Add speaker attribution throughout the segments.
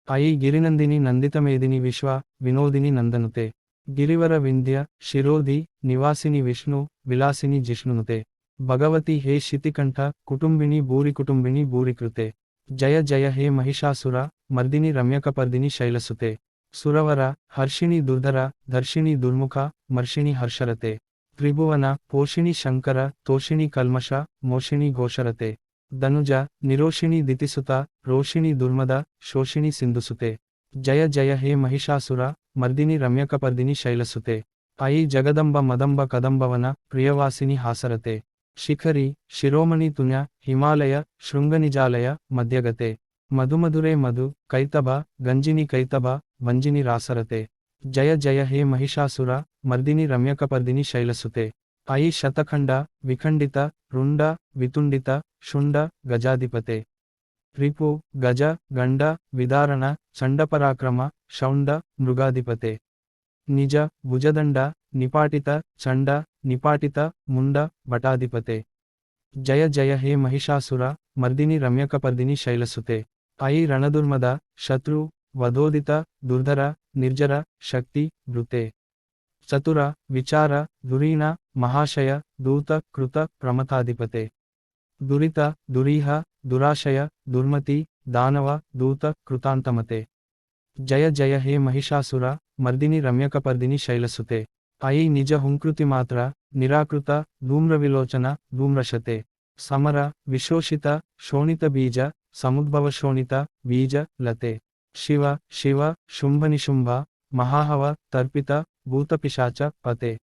Speaker 1: अयि गिरिनन्दिनि नन्दितमेदिनि विश्वा विनोदिनि नन्दनुते गिरिवर विन्ध्य शिरोधि निवासिनि विष्णु विलासिनि जिष्णुनुते भगवति हे शितिकण्ठ कुटुम्बिनि भूरिकुटुम्बिनि भूरिकृते जय जय हे महिषासुर मर्दिनि रम्यकपर्दिनि शैलसुते सुरवर हर्षिणि दुर्धर दर्शिनि दुर्मुख मर्षिणि हर्षरते त्रिभुवन पोषिणि शङ्कर तोषिणि कल्मष मोषिणि घोषरते धनुज निरोषिणि दितिसुत रोषिणि दुर्मद शोषिणि सिन्धुसुते जय जय हे महिषासुर मर्दिनि रम्यकपर्दिनि शैलसुते अयि जगदम्ब मदम्ब कदम्बवन प्रियवासिनि हासरते शिखरि शिरोमणि तुन्य हिमालय शृङ्गनिजालय मध्यगते मधुमधुरे मधु कैतभ गञ्जिनि कैतभ वञ्जिनि रासरते जय जय हे महिषासुर मर्दिनि रम्यकपर्दिनि शैलसुते अयि शतखण्ड विखण्डित रुण्ड वितुण्डित शुण्ड गजाधिपते रिपु गज गण्ड विदारण चण्डपराक्रम शौण्ड मृगाधिपते निज भुजदण्ड निपाटित चण्ड निपाटित मुण्ड भटाधिपते जय जय हे महिषासुर मर्दिनि रम्यकपर्दिनि शैलसुते अयि रणदुर्मद शत्रु वधोदित दुर्धर निर्जर शक्ति भृते चतुर विचार धुरीण महाशय दूत कृत प्रमथाधिपते दुरित दुरीह दुराशय दुर्मति दानव दूत कृतान्तमते जय जय हे महिषासुर मर्दिनि रम्यकपर्दिनि शैलसुते अयि निज हुंकृतिमात्र निराकृत धूम्रविलोचन धूम्रशते समर विशोषित शोणितबीज समुद्भवशोणित बीज लते शिव शिव शुम्भनिशुम्भ महाहव तर्पित भूतपिशाच पते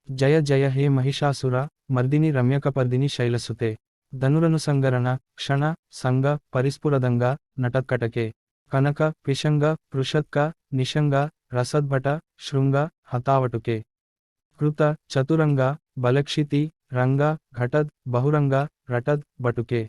Speaker 1: जय जय हे महिषासुर मर्दिनि रम्यकपर्दिनि शैलसुते धनुरनुसंगरण क्षण संग परिस्फुरदंग नटत्कटके कनक पिशंग पृषत्क निशंग रसद्भट शृंग हतावटुके कृत चतुरंग बलक्षिति रंग घटद बहुरंग रटद बटुके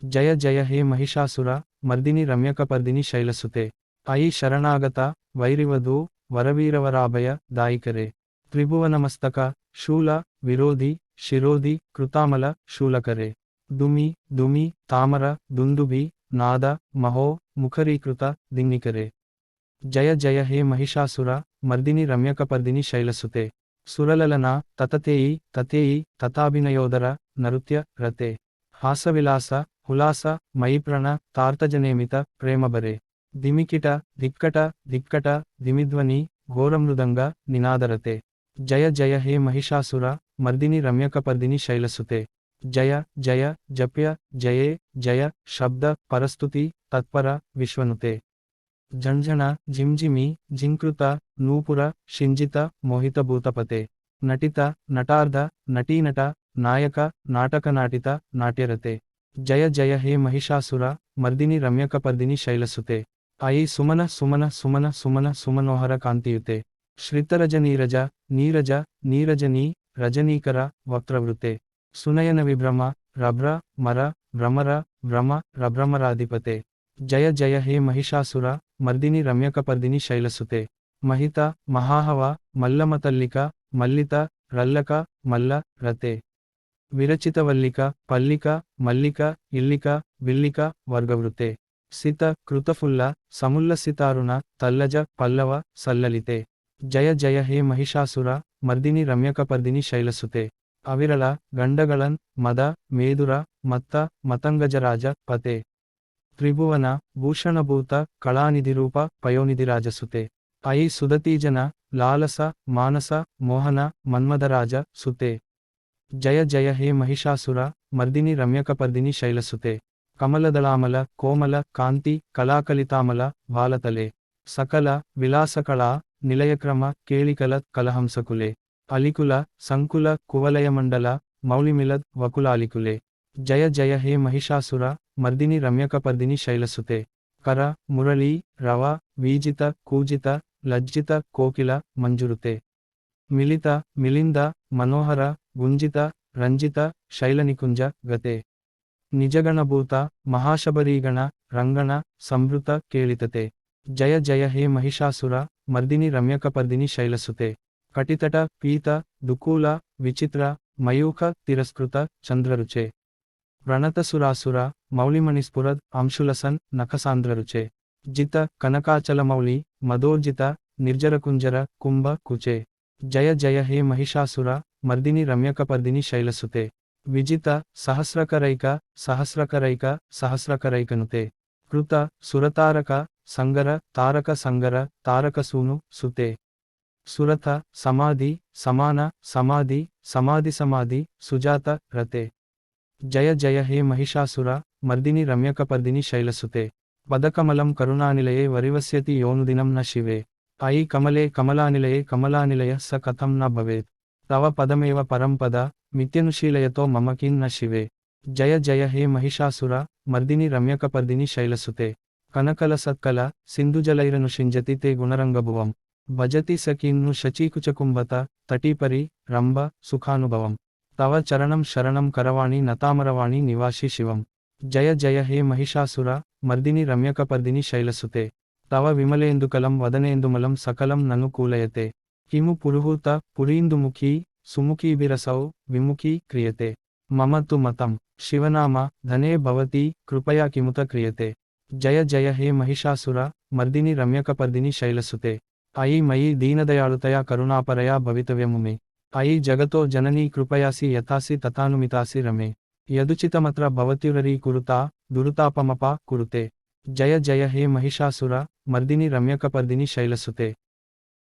Speaker 1: जय जय हे महिषासुर मर्दिनि रम्यकपर्दिनि शैलसुते अयि शरणागत वैरिवधू वरवीरवराभय दायिकरे त्रिभुवनमस्तक शूल विरोधि शिरोधि कृतामल शूलकरे दुमि दुमि तामर दुंदुभि नाद महो मुखरीकृत दिङ्निकरे जय जय हे महिषासुर मर्दिनि रम्यकपर्दिनि शैलसुते सुरललना तततेयि ततेयि तथाभिनयोदर नृत्य रते हासविलास हुलास मयिप्रण तार्तजनेमित प्रेमभरे दिमिकिट धिक्कट धिक्कट दिमिध्वनि घोरमृदंग निनादरते जय जय हे महिषासुर मर्दिनि रम्यकपर्दिनि शैलसुते जय जय जप्य जये जय शब्द परस्तुति तत्पर विश्वनुते झंझण झिंझिमि झिंकृत नूपुर शिंजित मोहितभूतपते नटित नटार्ध नटीनट नायक नाटकनाटित नाट्यरते जय जय हे महिषासुर मर्दिनि रम्यकपर्दिनि शैलसुते अयि सुमन सुमन सुमन सुमन सुमनोहर कांतियुते श्रितरजनीरज नीरज नीरजनी रजनीकर वक्त्रवृते सुनयन विभ्रम रभ्र मर भ्रमर भ्रम रभ्रमराधिपते जय जय हे महिषासुर मर्दिनि रम्यकपर्दिनि शैलसुते महित महाहव मल्लमतल्लिक मल्लित रल्लक मल्ल रते विरचितवल्लिक पल्लिक मल्लिक इल्लिक विल्लिक वर्गवृते सित कृतफुल्ल समुल्लसितारुण तल्लज पल्लव सल्ललिते जय जय हे महिषासुर मर्दिनि रम्यकपर्दिनि शैलसुते अविरल गण्डगळन् मद मेदुर मत्त मतंगजराज पते त्रिभुवन भूषणभूत कलानिधिरूप पयोनिधिराजसुते अयि सुदतीजन लालस मानस मोहन मन्मदराज सुते जय जय हे महिषासुर मर्दिनि रम्यकपर्दिनि शैलसुते कमलदलामल कोमल कांति कलाकलितामल भालतले सकल विलासकला निलयक्रम केळिकल कलहंसकुले अलिकुल संकुल कुवलयमण्डल मौलिमिलद वकुलालिकुले जय जय हे महिषासुर मर्दिनि रम्यकपर्दिनि शैलसुते कर मुरली रव वीजित कूजित लज्जित कोकिल मंजुरुते मिलित मिलिंद मनोहर गुंजित रंजित शैलनिकुंज गते निजगणभूत महाशबरीगण रंगण संभृत केळितते जय जय हे महिषासुर मर्दिनि रम्यकपर्दिनि शैलसुते कटितट पीत दुकूल विचित्र मयूख तिरस्कृत चंद्ररुचे प्रणतसुरासुर मौलिमणिस्फुरद अंशुलसन् नखसान्द्ररुचे జిత కనకాచలమౌళి మదోర్జిత నిర్జరకుంజర కుంభ కుచే జయ జయ హే మహిషాసుర మర్దిని రమ్యకపర్దిని శైలసుతే విజిత సహస్రకరైక సహస్రకరైక సహస్రకరైకనుతే కృత సురతారక సంగర తారక సంగర తారకసూను సుతే సురథ సమాధి సమాన సమాధి సమాధి సమాధి సుజాత రతే జయ జయ హే మహిషాసుర మర్దిని రమ్యకపర్దిని శైలసుతే పదకమలం కరుణానిలయే వరివస్యతి యోనుదినం న శివే అయి కమలే కమలానిలయే కమలానిలయ స కథం న భవేత్ తవ పదమేవ పరంపద మిత్యనుశీలయతో మమ కిన్ న శివే జయ జయ హే మహిషాసుర మర్దిని రమ్యకపర్దిని శైలసుతే కనకల సత్కల సింధుజలైరనుషింజతి తే గుణరంగభువం భజతి సకీన్ను శచీకుచకుంభత తటీపరి రంభ సుఖానుభవం తవ చరణం శరణం కరవాణి నతామరవాణి నివాసి శివం జయ జయ హే మహిషాసుర మర్దిని రమ్యకపర్దిని శైలసుతే తవ విమలేందుకలం వదనేందుమలం సకలం నను కూలయతే కిము పురుహూత పురీందుముఖీ సుముఖీభిరసౌ విముఖీ క్రియతే మమ తు మతం శివనామ ధనే భవతి కృపయా కిముత క్రియతే జయ జయ హే మహిషాసుర మర్దిని రమ్యకపర్దిని శైలసుతే అయి మయి దీనదయాళుతయా కరుణాపరయా భవితవ్యము మే అయి జగతో జననీ కృపయాసి యథాసి తథానుమితాసి రమే యదుచితమత్ర భవత్యురరీ కురుతా దురుతాపమపా కురుతే జయ జయ హే మహిషాసుర మర్దిని రమ్యకపర్దిని శైలసుతే